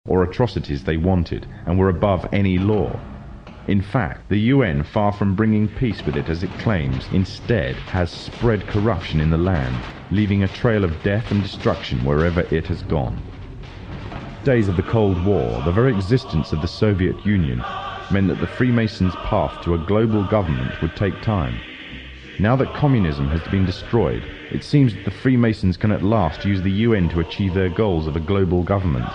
or atrocities they wanted and were above any law. In fact, the UN, far from bringing peace with it as it claims, instead has spread corruption in the land, leaving a trail of death and destruction wherever it has gone. Days of the Cold War, the very existence of the Soviet Union meant that the Freemasons' path to a global government would take time. Now that communism has been destroyed, it seems that the Freemasons can at last use the UN to achieve their goals of a global government,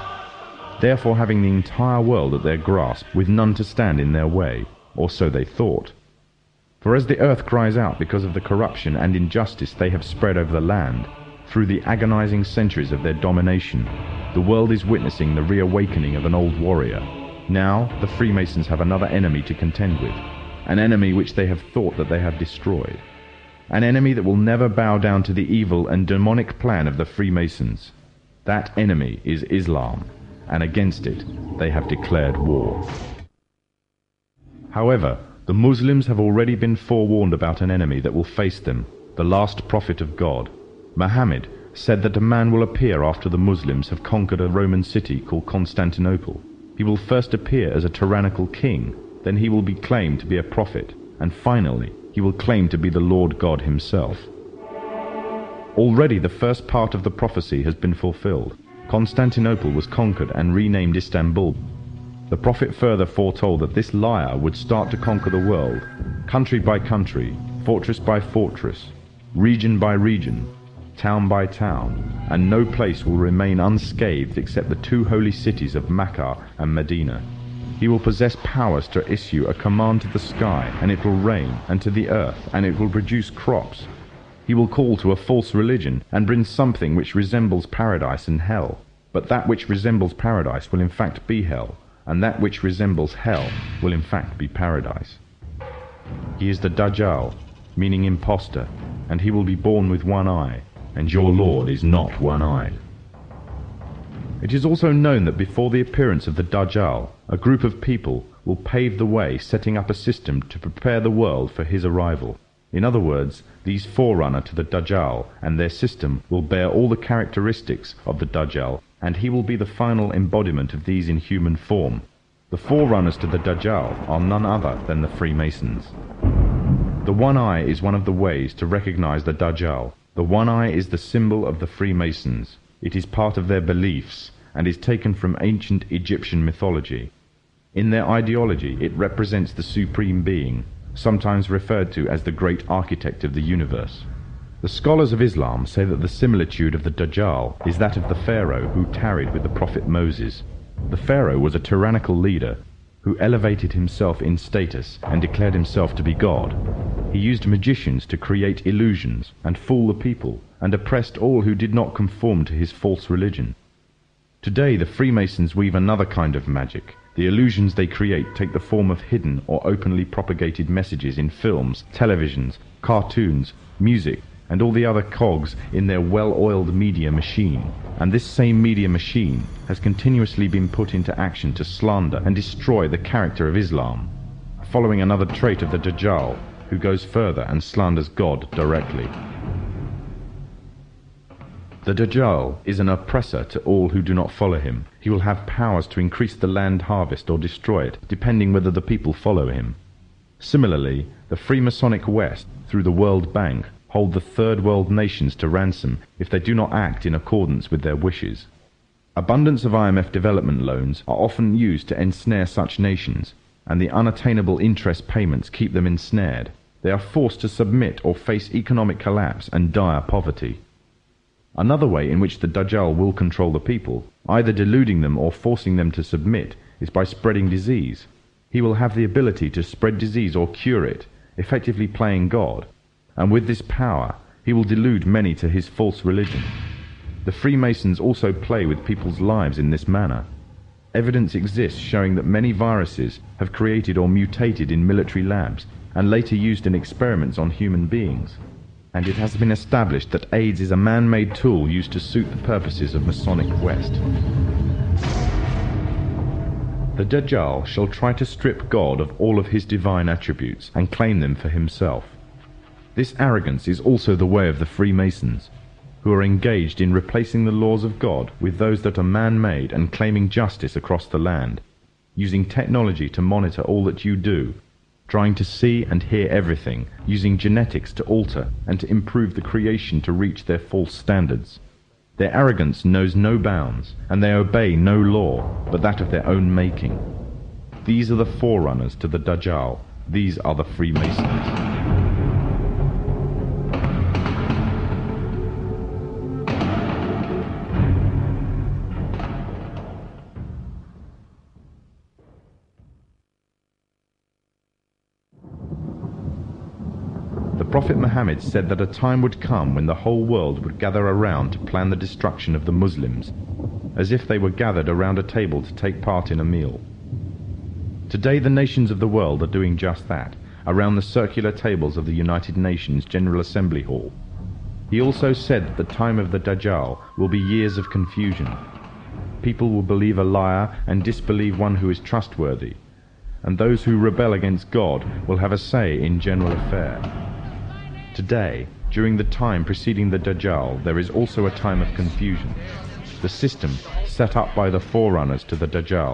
therefore having the entire world at their grasp with none to stand in their way, or so they thought. For as the earth cries out because of the corruption and injustice they have spread over the land, through the agonizing centuries of their domination, the world is witnessing the reawakening of an old warrior. Now the Freemasons have another enemy to contend with, an enemy which they have thought that they have destroyed, an enemy that will never bow down to the evil and demonic plan of the Freemasons. That enemy is Islam, and against it they have declared war. However, the Muslims have already been forewarned about an enemy that will face them, the last prophet of God. Muhammad said that a man will appear after the Muslims have conquered a Roman city called Constantinople. He will first appear as a tyrannical king, then he will be claimed to be a prophet, and finally he will claim to be the Lord God himself. Already the first part of the prophecy has been fulfilled. Constantinople was conquered and renamed Istanbul. The prophet further foretold that this liar would start to conquer the world, country by country, fortress by fortress, region by region, town by town, and no place will remain unscathed except the two holy cities of Mecca and Medina. He will possess powers to issue a command to the sky, and it will rain, and to the earth, and it will produce crops. He will call to a false religion, and bring something which resembles paradise and hell. But that which resembles paradise will in fact be hell, and that which resembles hell will in fact be paradise. He is the Dajjal, meaning impostor, and he will be born with one eye, and your Lord is not one-eyed. It is also known that before the appearance of the Dajjal, a group of people will pave the way, setting up a system to prepare the world for his arrival. In other words, these forerunner to the Dajjal and their system will bear all the characteristics of the Dajjal, and he will be the final embodiment of these in human form. The forerunners to the Dajjal are none other than the Freemasons. The one eye is one of the ways to recognize the Dajjal. The one eye is the symbol of the Freemasons. It is part of their beliefs, and is taken from ancient Egyptian mythology. In their ideology, it represents the Supreme Being, sometimes referred to as the great architect of the universe. The scholars of Islam say that the similitude of the Dajjal is that of the Pharaoh who tarried with the prophet Moses. The Pharaoh was a tyrannical leader who elevated himself in status and declared himself to be God. He used magicians to create illusions and fool the people, and oppressed all who did not conform to his false religion. Today the Freemasons weave another kind of magic. The illusions they create take the form of hidden or openly propagated messages in films, televisions, cartoons, music, and all the other cogs in their well-oiled media machine. And this same media machine has continuously been put into action to slander and destroy the character of Islam, following another trait of the Dajjal, who goes further and slanders God directly. The Dajjal is an oppressor to all who do not follow him. He will have powers to increase the land harvest or destroy it, depending whether the people follow him. Similarly, the Freemasonic West, through the World Bank, hold the Third World nations to ransom if they do not act in accordance with their wishes. Abundance of IMF development loans are often used to ensnare such nations, and the unattainable interest payments keep them ensnared. They are forced to submit or face economic collapse and dire poverty. Another way in which the Dajjal will control the people, either deluding them or forcing them to submit, is by spreading disease. He will have the ability to spread disease or cure it, effectively playing God, and with this power he will delude many to his false religion. The Freemasons also play with people's lives in this manner. Evidence exists showing that many viruses have created or mutated in military labs and later used in experiments on human beings. And it has been established that AIDS is a man-made tool used to suit the purposes of Masonic West. The Dajjal shall try to strip God of all of his divine attributes and claim them for himself. This arrogance is also the way of the Freemasons. who are engaged in replacing the laws of God with those that are man-made and claiming justice across the land, using technology to monitor all that you do, trying to see and hear everything, using genetics to alter and to improve the creation to reach their false standards. Their arrogance knows no bounds, and they obey no law but that of their own making. These are the forerunners to the Dajjal. These are the Freemasons. The Prophet Muhammad said that a time would come when the whole world would gather around to plan the destruction of the Muslims, as if they were gathered around a table to take part in a meal. Today the nations of the world are doing just that, around the circular tables of the United Nations General Assembly Hall. He also said that the time of the Dajjal will be years of confusion. People will believe a liar and disbelieve one who is trustworthy, and those who rebel against God will have a say in general affair. Today, during the time preceding the Dajjal, there is also a time of confusion. The system set up by the forerunners to the Dajjal